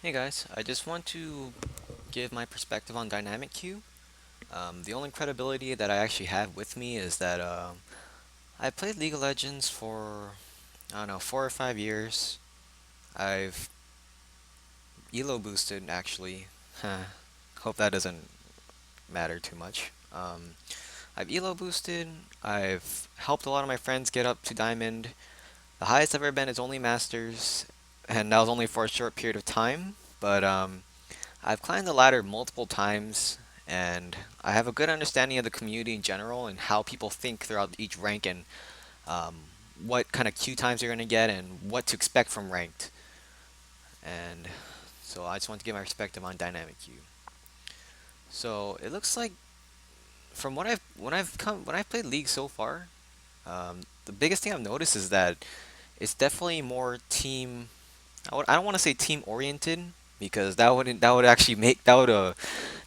Hey guys, I just want to give my perspective on dynamic queue. The only credibility that I actually have with me is that I played League of Legends for, I don't know, 4 or 5 years. I've Elo boosted actually. Hope that doesn't matter too much. I've Elo boosted. I've helped a lot of my friends get up to Diamond. The highest I've ever been is only Masters, and that was only for a short period of time. But I've climbed the ladder multiple times, and I have a good understanding of the community in general and how people think throughout each rank and um, what kind of queue times you're going to get and what to expect from ranked. And so I just want to give my perspective on dynamic queue. So it looks like from what I've played League so far, the biggest thing I've noticed is that it's definitely more team. I don't want to say team oriented because that would actually make that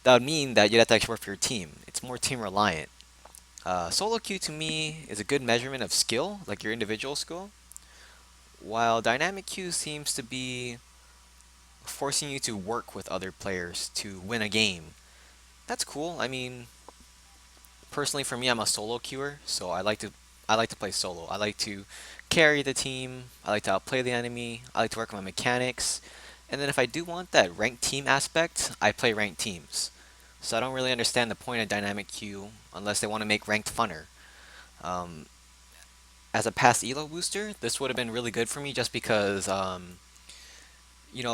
would mean that you'd have to actually work for your team. It's more team reliant. Solo queue to me is a good measurement of skill, like your individual skill, while dynamic queue seems to be forcing you to work with other players to win a game. That's cool. I mean, personally for me, I'm a solo queuer, so I like to play solo. I like to carry the team. I like to outplay the enemy. I like to work on my mechanics. And then if I do want that ranked team aspect, I play ranked teams. So I don't really understand the point of dynamic queue unless they want to make ranked funner. Um, as a past Elo booster, this would have been really good for me just because,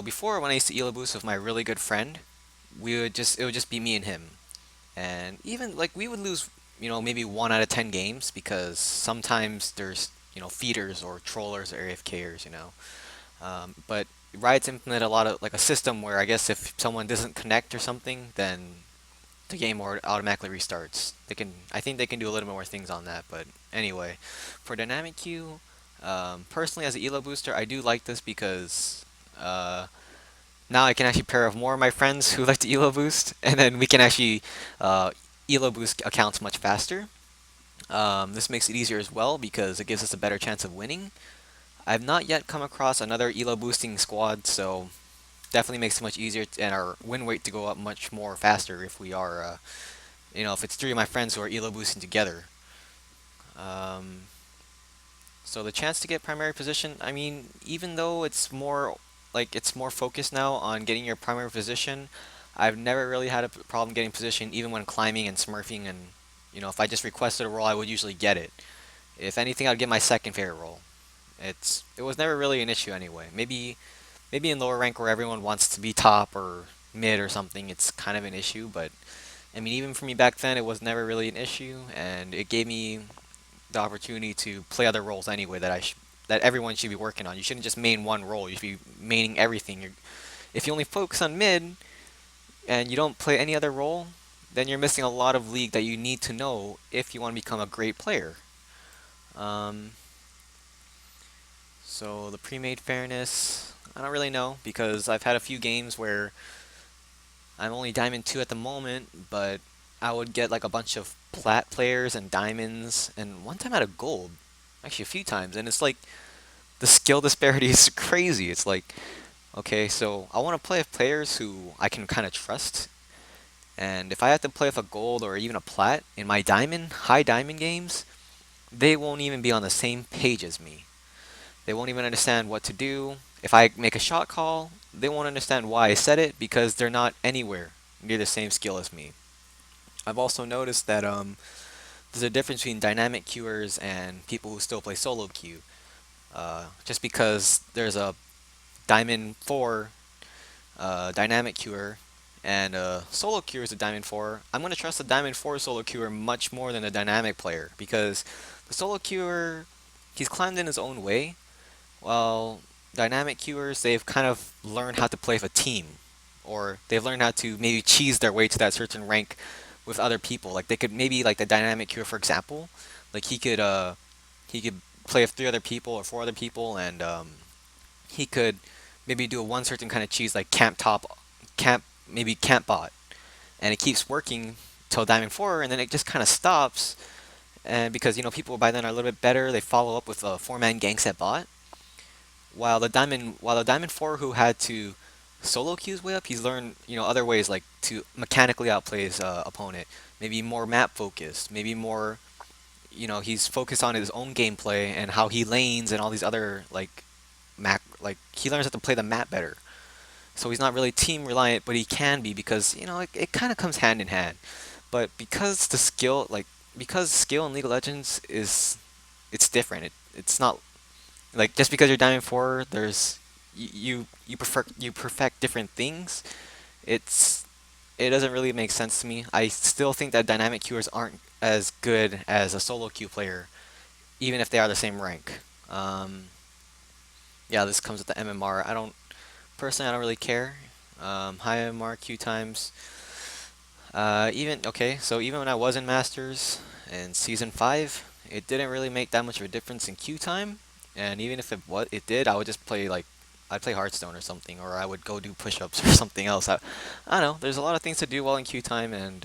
before when I used to Elo boost with my really good friend, it would just be me and him. And even like we would lose, maybe 1 out of 10 games because sometimes there's, feeders or trollers or AFKers, but Riot's implemented a lot of like a system where I guess if someone doesn't connect or something, then the game automatically restarts. I think they can do a little more things on that. But anyway, for dynamic queue, personally as an Elo booster, I do like this because uh, now I can actually pair with more of my friends who like to Elo boost, and then we can actually uh, Elo boost accounts much faster. This makes it easier as well because it gives us a better chance of winning. I've not yet come across another Elo boosting squad, so definitely makes it much easier and our win rate to go up much more faster if we are, if it's three of my friends who are Elo boosting together. Um, so the chance to get primary position, I mean, even though it's more focused now on getting your primary position, I've never really had a problem getting position even when climbing and smurfing and if I just requested a role, I would usually get it. If anything, I'd get my second favorite role. It was never really an issue anyway. Maybe in lower rank where everyone wants to be top or mid or something, it's kind of an issue, but I mean even for me back then it was never really an issue and it gave me the opportunity to play other roles anyway that everyone should be working on. You shouldn't just main one role. You should be maining everything. If you only focus on mid and you don't play any other role, then you're missing a lot of league that you need to know if you want to become a great player. Um, so the pre-made fairness, I don't really know because I've had a few games where I'm only Diamond 2 at the moment, but I would get like a bunch of plat players and diamonds, and one time I had a gold, actually a few times, and it's like the skill disparity is crazy. It's like, okay, so I want to play with players who I can kind of trust, and if I have to play with a gold or even a plat in my high diamond games, they won't even be on the same page as me. They won't even understand what to do. If I make a shot call, they won't understand why I said it because they're not anywhere near the same skill as me. I've also noticed that there's a difference between dynamic queuers and people who still play solo queue. Just because there's a Diamond 4 dynamic queuer and a solo queuer is a Diamond 4, I'm going to trust the Diamond 4 solo queuer much more than a dynamic player because the solo queuer, he's climbed in his own way, while dynamic queuers, they've kind of learned how to play with a team, or they've learned how to maybe cheese their way to that certain rank with other people. Like they could maybe like the dynamic queuer, for example, like he could play with three other people or four other people, and he could maybe do a one certain kind of cheese like camp bot, and it keeps working till Diamond 4, and then it just kind of stops. And because people by then are a little bit better, they follow up with a four-man gang set bot. While the Diamond 4 who had to solo queues way up, he's learned other ways like to mechanically outplay his opponent. Maybe more map focused. Maybe more he's focused on his own gameplay and how he lanes and all these other like map like he learns how to play the map better. So he's not really team reliant, but he can be because it kind of comes hand in hand. But because skill in League of Legends is it's different. It's not like just because you're Diamond 4, there's you perfect different things. It's it doesn't really make sense to me. I still think that dynamic queuers aren't as good as a solo queue player, even if they are the same rank. Um, yeah, this comes with the MMR. I don't really care. High MMR queue times. Even when I was in Masters in Season 5, it didn't really make that much of a difference in queue time. And even if it did, I would just play like I'd play Hearthstone or something, or I would go do push-ups or something else. I don't know. There's a lot of things to do while in queue time, and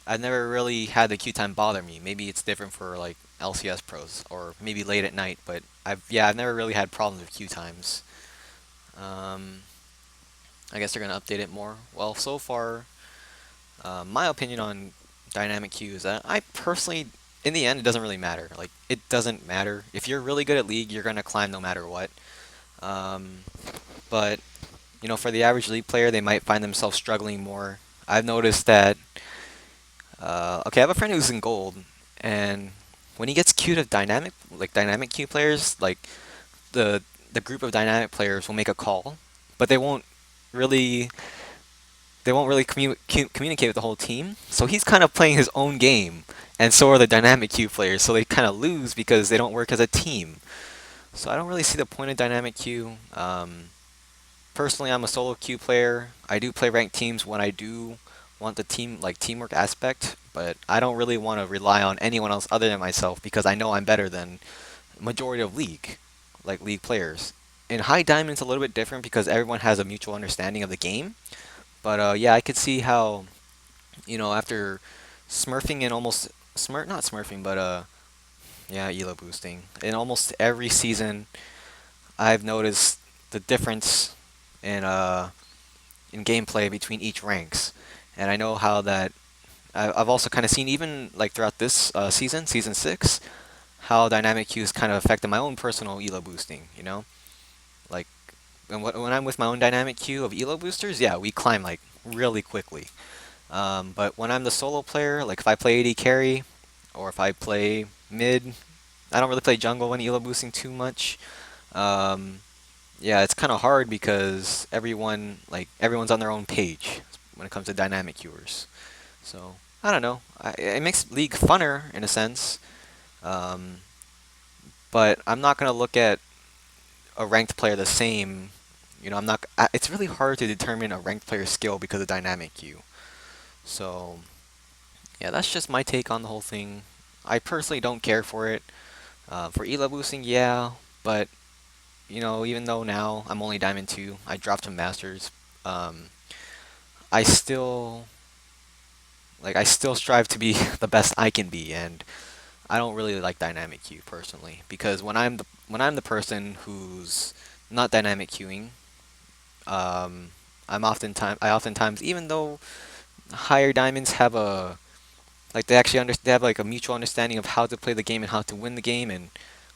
I've never really had the queue time bother me. Maybe it's different for like LCS pros, or maybe late at night. But I've never really had problems with queue times. Um, I guess they're gonna update it more. Well, so far, my opinion on dynamic queue is that I personally, in the end, it doesn't really matter. Like, it doesn't matter. If you're really good at League, you're going to climb no matter what. Um, but, for the average League player, they might find themselves struggling more. I've noticed that, I have a friend who's in gold, and when he gets queued of dynamic queue players, like, the, the group of dynamic players will make a call, but really they won't really communicate with the whole team. So he's kind of playing his own game, and so are the dynamic queue players. So they kind of lose because they don't work as a team. So I don't really see the point of dynamic queue. Personally, I'm a solo queue player. I do play ranked teams when I do want the teamwork aspect, but I don't really want to rely on anyone else other than myself because I know I'm better than majority of league players. In high diamond's a little bit different because everyone has a mutual understanding of the game. But yeah, I could see how after smurfing and almost not smurfing, but yeah, elo boosting in almost every season, I've noticed the difference in in gameplay between each ranks, and I know how that I've also kind of seen even like throughout this season 6, how dynamic cues kind of affected my own personal elo boosting. Like when I'm with my own dynamic queue of elo boosters, yeah, we climb like really quickly. But when I'm the solo player, like if I play AD carry or if I play mid, I don't really play jungle when elo boosting too much. Um, yeah, it's kind of hard because everyone's on their own page when it comes to dynamic queuers. So I don't know. It makes League funner in a sense, um, but I'm not gonna look at a ranked player the same. I'm not. It's really hard to determine a ranked player's skill because of dynamic queue. So yeah, that's just my take on the whole thing. I personally don't care for it. For elo boosting, yeah, but even though now I'm only Diamond 2, I dropped from Masters. Um, I still I still strive to be the best I can be, and I don't really like dynamic queue personally because when I'm the person who's not dynamic queuing, um, I oftentimes even though higher diamonds have a like they have like a mutual understanding of how to play the game and how to win the game and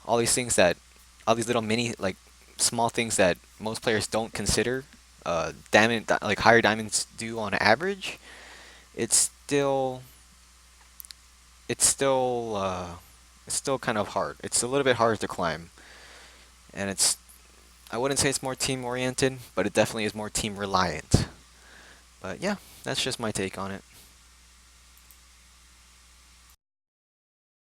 all these things that all these little mini like small things that most players don't consider like higher diamonds do on average. It's still it's still uh, it's still kind of hard. It's a little bit harder to climb, and I wouldn't say it's more team oriented, but it definitely is more team reliant. But yeah, that's just my take on it.